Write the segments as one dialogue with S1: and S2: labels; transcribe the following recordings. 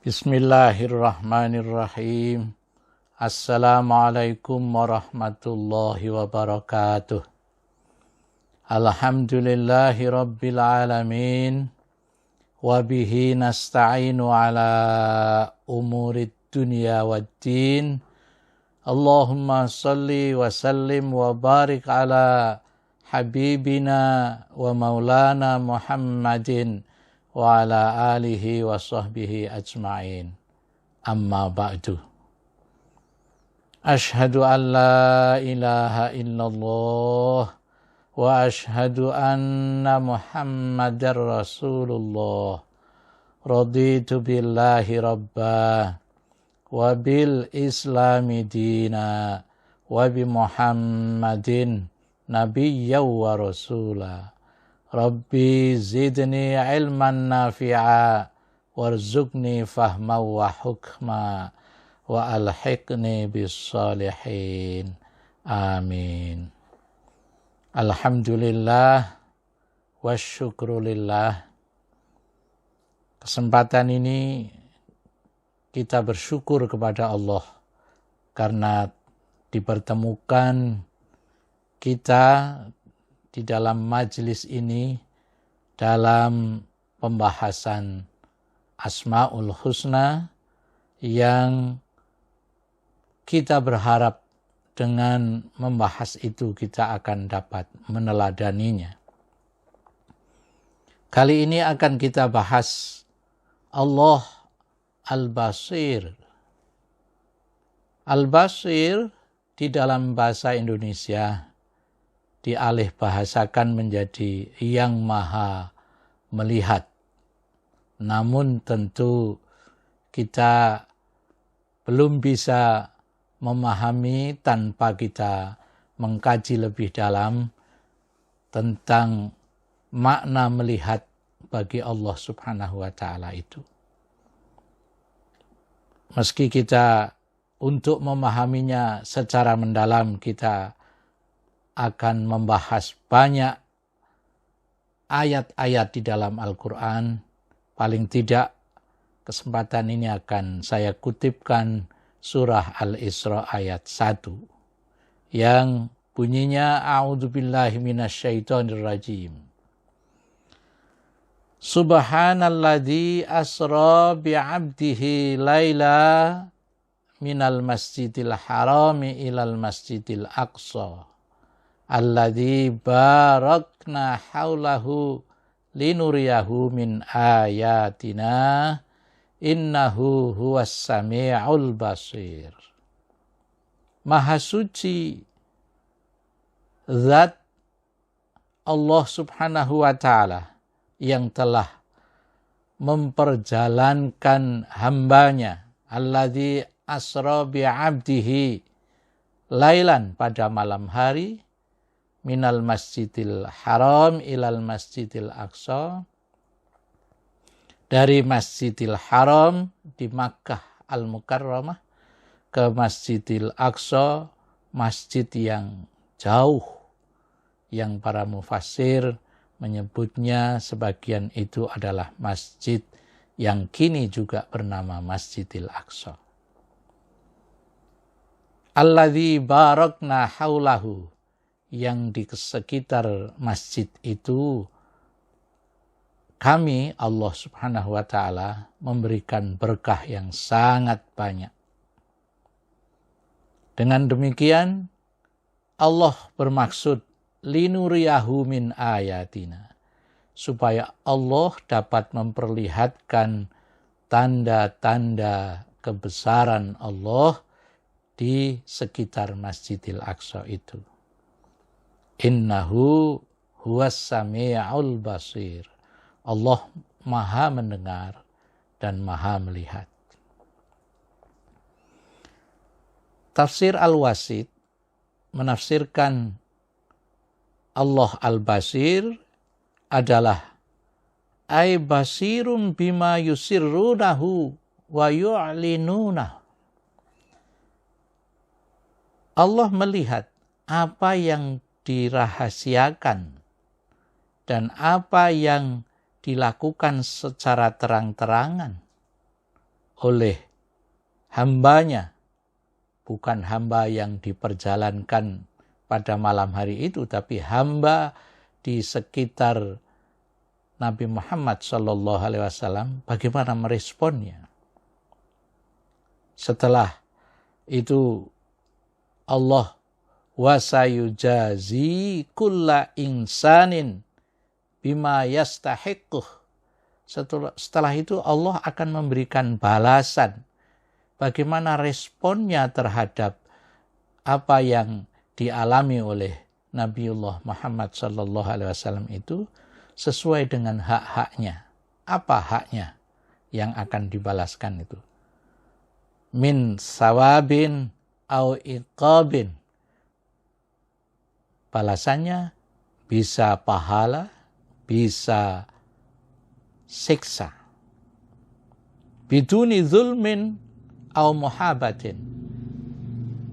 S1: Bismillahirrahmanirrahim. Assalamualaikum warahmatullahi wabarakatuh. Alhamdulillahi rabbil alamin. Wabihi nasta'inu ala umurid dunya waddin. Allahumma salli wa sallim wa barik ala habibina wa maulana Muhammadin wa ala alihi wa sahbihi ajma'in. Amma ba'du. Ashhadu an la ilaha illallah wa ashhadu anna Muhammadar Rasulullah. Raditu billahi rabba wa bil islami dina wa bi Muhammadin nabiyya wa rasula. Rabbi zidni ilman nafi'a warzuqni fahma wa hukma wa alhiqni bis salihin. Amin. Alhamdulillah wa syukrulillah. Kesempatan ini kita bersyukur kepada Allah karena dipertemukan kita di dalam majelis ini dalam pembahasan Asmaul Husna yang kita berharap dengan membahas itu kita akan dapat meneladaninya. Kali ini akan kita bahas Allah Al-Basir. Al-Basir di dalam bahasa Indonesia dialih bahasakan menjadi yang maha melihat. Namun tentu kita belum bisa memahami tanpa kita mengkaji lebih dalam tentang makna melihat bagi Allah Subhanahu wa ta'ala itu. Meski kita untuk memahaminya secara mendalam kita akan membahas banyak ayat-ayat di dalam Al-Quran. Paling tidak kesempatan ini akan saya kutipkan surah Al-Isra ayat 1 yang bunyinya A'udzubillahi minasyaitonirrajim. Subhanalladzi asra bi'abdihi laila minal masjidil harami ilal masjidil aqsa alladzi barakna haulahu linuriyahu min ayatina innahu huwas sami'ul basir. Maha suci zat Allah Subhanahu wa ta'ala yang telah memperjalankan hambanya alladzi asra bi'abdihi lailan pada malam hari minal masjidil haram ilal masjidil aqsa, dari masjidil haram di Makkah al-Mukarramah ke masjidil aqsa, masjid yang jauh yang para mufassir menyebutnya sebagian itu adalah masjid yang kini juga bernama Masjidil Aqsa. Alladzi barakna haulahu, yang di sekitar masjid itu kami Allah Subhanahu wa ta'ala memberikan berkah yang sangat banyak. Dengan demikian Allah bermaksud linuriyahu min ayatina, supaya Allah dapat memperlihatkan tanda-tanda kebesaran Allah di sekitar Masjidil Aqsa itu. Innahu huwas sami'ul basir. Allah maha mendengar dan maha melihat. Tafsir Al-Wasit menafsirkan Allah Al-Basir adalah ay basirum bima yusirrunahu wa yu'linunahu. Allah melihat apa yang dirahasiakan dan apa yang dilakukan secara terang-terangan oleh hambanya, bukan hamba yang diperjalankan pada malam hari itu, tapi hamba di sekitar Nabi Muhammad SAW, bagaimana meresponnya. Setelah itu Allah wasayujazi kulla insanin bima yastahiquh. Setelah itu Allah akan memberikan balasan bagaimana responnya terhadap apa yang dialami oleh Nabiullah Muhammad SAW itu sesuai dengan hak-haknya. Apa haknya yang akan dibalaskan itu? Min sawabin au iqabin. Balasannya bisa pahala, bisa siksa. Biduni zulmin au muhabatin.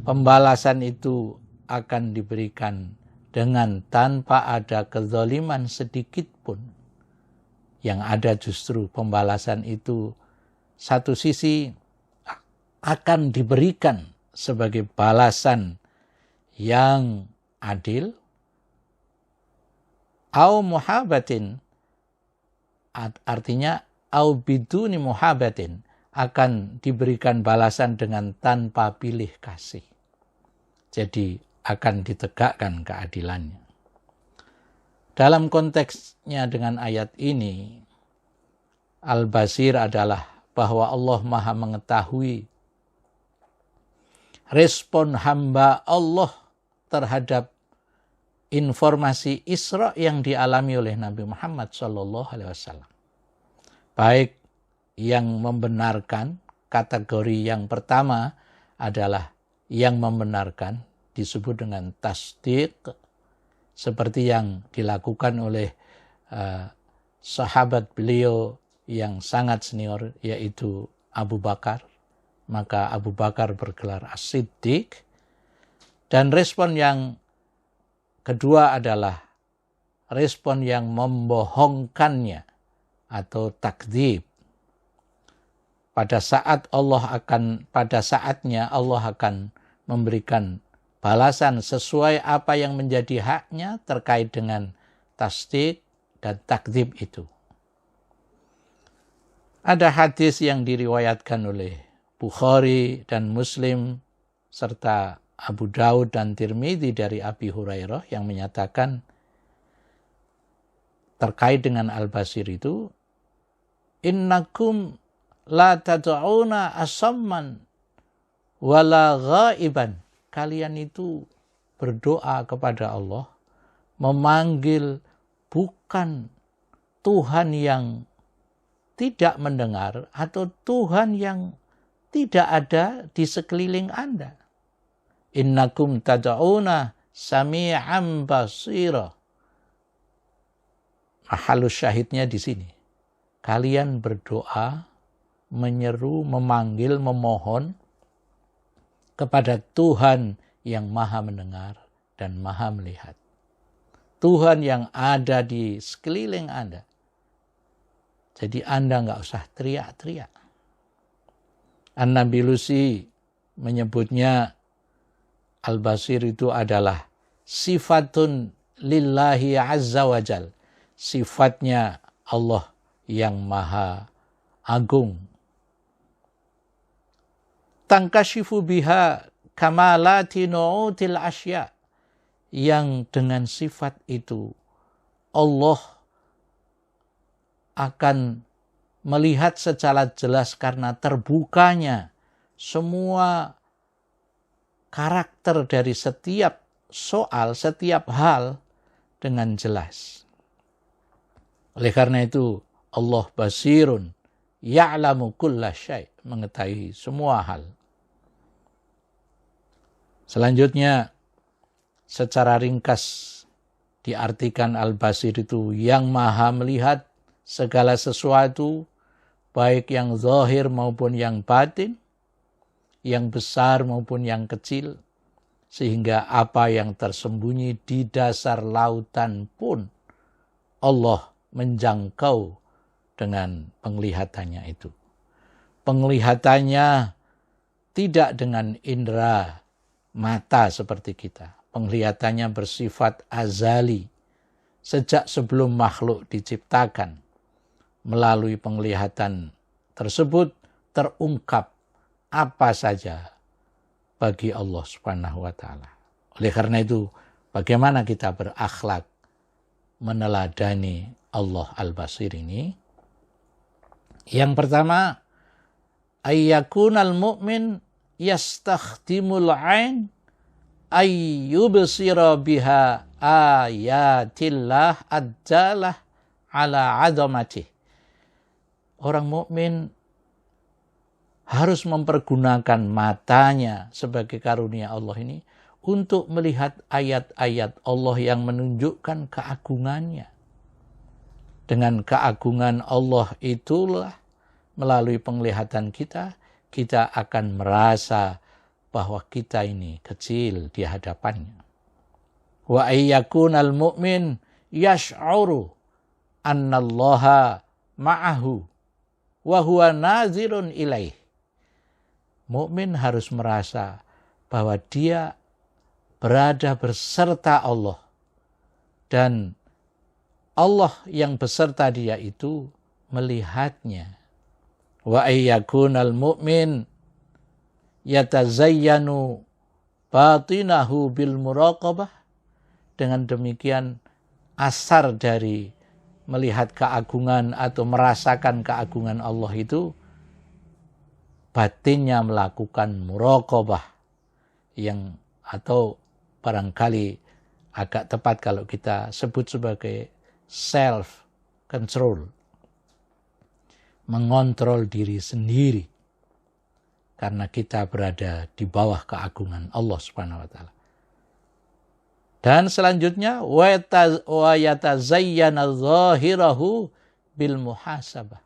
S1: Pembalasan itu akan diberikan dengan tanpa ada kezaliman sedikit pun. Yang ada justru pembalasan itu satu sisi akan diberikan sebagai balasan yang adil, au muhabatin, artinya au biduni muhabatin, akan diberikan balasan dengan tanpa pilih kasih. Jadi akan ditegakkan keadilannya. Dalam konteksnya dengan ayat ini, Al-Basir adalah bahwa Allah Maha mengetahui respon hamba Allah terhadap informasi Isra yang dialami oleh Nabi Muhammad SAW. Baik yang membenarkan, kategori yang pertama adalah yang membenarkan, disebut dengan tasdiq, seperti yang dilakukan oleh sahabat beliau yang sangat senior, yaitu Abu Bakar. Maka Abu Bakar bergelar As-Siddiq. Dan respon yang kedua adalah respon yang membohongkannya atau takdzib. Pada saatnya Allah akan memberikan balasan sesuai apa yang menjadi haknya terkait dengan tasdik dan takdzib itu. Ada hadis yang diriwayatkan oleh Bukhari dan Muslim serta Abu Daud dan Tirmidzi dari Abi Hurairah yang menyatakan terkait dengan Al-Basir itu, innakum la tad'una asamman wala ghaiban. Kalian itu berdoa kepada Allah, memanggil bukan Tuhan yang tidak mendengar atau Tuhan yang tidak ada di sekeliling Anda. Innakum tad'una sami'an basira. Mahalus syahidnya di sini. Kalian berdoa, menyeru, memanggil, memohon kepada Tuhan yang Maha mendengar dan Maha melihat. Tuhan yang ada di sekeliling Anda. Jadi Anda nggak usah teriak-teriak. An-Nabilusi menyebutnya Al-Basir itu adalah sifatun lillahi azza wa jal. Sifatnya Allah yang maha agung. Tangkashifu biha kamalati nu'util asya. Yang dengan sifat itu Allah akan melihat secara jelas karena terbukanya semua karakter dari setiap soal, setiap hal dengan jelas. Oleh karena itu Allah basirun ya'lamu kulla syai', mengetahui semua hal. Selanjutnya secara ringkas diartikan Al-Basir itu yang maha melihat segala sesuatu, baik yang zahir maupun yang batin, yang besar maupun yang kecil, sehingga apa yang tersembunyi di dasar lautan pun Allah menjangkau dengan penglihatannya itu. Penglihatannya tidak dengan indera mata seperti kita. Penglihatannya bersifat azali. Sejak sebelum makhluk diciptakan. Melalui penglihatan tersebut terungkap apa saja bagi Allah Subhanahu wa taala. Oleh karena itu, bagaimana kita berakhlak meneladani Allah Al-Basir ini? Yang pertama, ayyakunal mu'min yastakhdimul ain ayyubsira biha ayatillah addalah ala azamatih. Orang mukmin harus mempergunakan matanya sebagai karunia Allah ini untuk melihat ayat-ayat Allah yang menunjukkan keagungannya. Dengan keagungan Allah itulah melalui penglihatan kita, kita akan merasa bahwa kita ini kecil di hadapannya. Wa ayyakunal mu'min yash'uru annallaha ma'ahu wa huwa nazirun ilaih. Mukmin harus merasa bahwa dia berada beserta Allah dan Allah yang beserta dia itu melihatnya. Wa ayyakunal mu'min yatazayyanu batinahu bil muraqabah. Dengan demikian asar dari melihat keagungan atau merasakan keagungan Allah itu, batinnya melakukan muraqabah yang atau barangkali agak tepat kalau kita sebut sebagai self control, mengontrol diri sendiri karena kita berada di bawah keagungan Allah Subhanahu wa taala. Dan selanjutnya wa yatazayyana zahirahu bil muhasabah.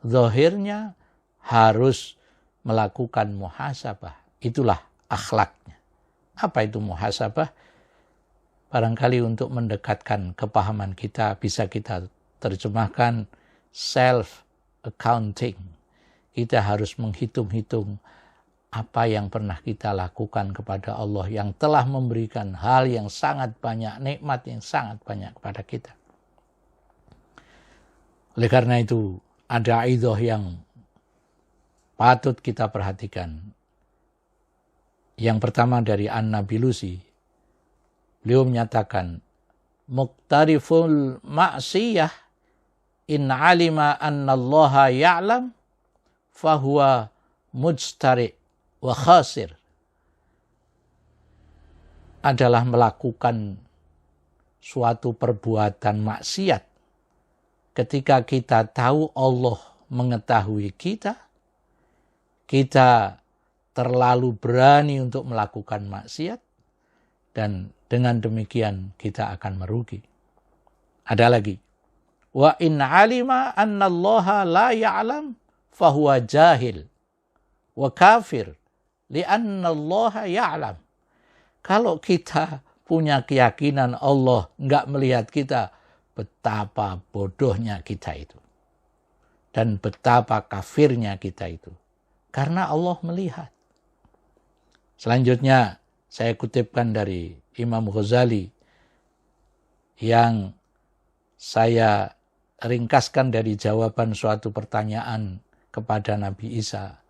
S1: Zahirnya harus melakukan muhasabah. Itulah akhlaknya. Apa itu muhasabah? Barangkali untuk mendekatkan kepahaman kita bisa kita terjemahkan self accounting. Kita harus menghitung-hitung apa yang pernah kita lakukan kepada Allah yang telah memberikan hal yang sangat banyak, nikmat yang sangat banyak kepada kita. Oleh karena itu, ada aidah yang patut kita perhatikan. Yang pertama dari An-Nabilusi, beliau menyatakan, muqtariful ma'siyah in alima annallaha ya'lam fahuwa mujtari' wa khasir, adalah melakukan suatu perbuatan maksiat ketika kita tahu Allah mengetahui kita terlalu berani untuk melakukan maksiat, dan dengan demikian kita akan merugi. Ada lagi, wa in alima annallaha la ya'lam fahuwa jahil wa kafir li'annallaha ya'lam. Kalau kita punya keyakinan Allah enggak melihat kita, betapa bodohnya kita itu. Dan betapa kafirnya kita itu. Karena Allah melihat. Selanjutnya saya kutipkan dari Imam Ghazali yang saya ringkaskan dari jawaban suatu pertanyaan kepada Nabi Isa.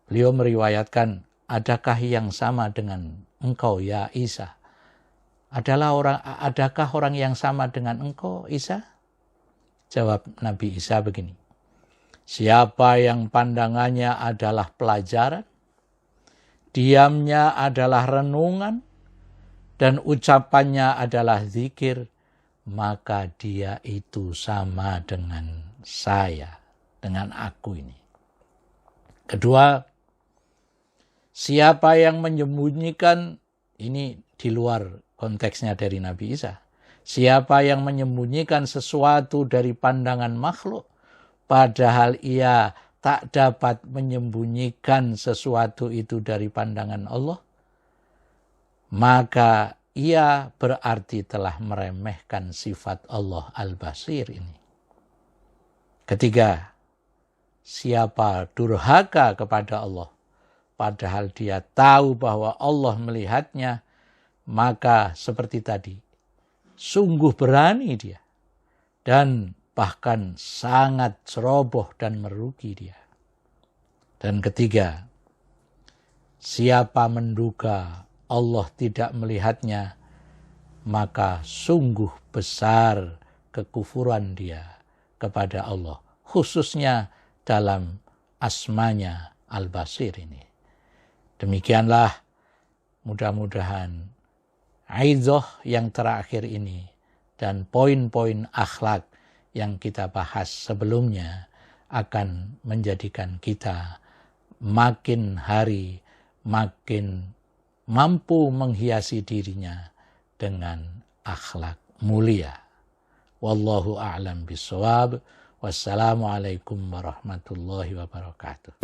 S1: Beliau meriwayatkan, adakah yang sama dengan engkau ya Isa? Adakah orang yang sama dengan engkau Isa? Jawab Nabi Isa begini. Siapa yang pandangannya adalah pelajaran, diamnya adalah renungan, dan ucapannya adalah zikir, maka dia itu sama dengan saya, dengan aku ini. Kedua, siapa yang menyembunyikan, ini di luar konteksnya dari Nabi Isa. Siapa yang menyembunyikan sesuatu dari pandangan makhluk, padahal ia tak dapat menyembunyikan sesuatu itu dari pandangan Allah, maka ia berarti telah meremehkan sifat Allah Al-Basir ini. Ketiga, siapa durhaka kepada Allah, padahal dia tahu bahwa Allah melihatnya, maka seperti tadi, sungguh berani dia. Dan bahkan sangat ceroboh dan merugi dia. Dan ketiga, siapa menduga Allah tidak melihatnya, maka sungguh besar kekufuran dia kepada Allah. Khususnya dalam asmanya Al-Basir ini. Demikianlah mudah-mudahan aizoh yang terakhir ini dan poin-poin akhlak yang kita bahas sebelumnya akan menjadikan kita makin hari makin mampu menghiasi dirinya dengan akhlak mulia. Wallahu a'lam bishawab. Wassalamualaikum warahmatullahi wabarakatuh.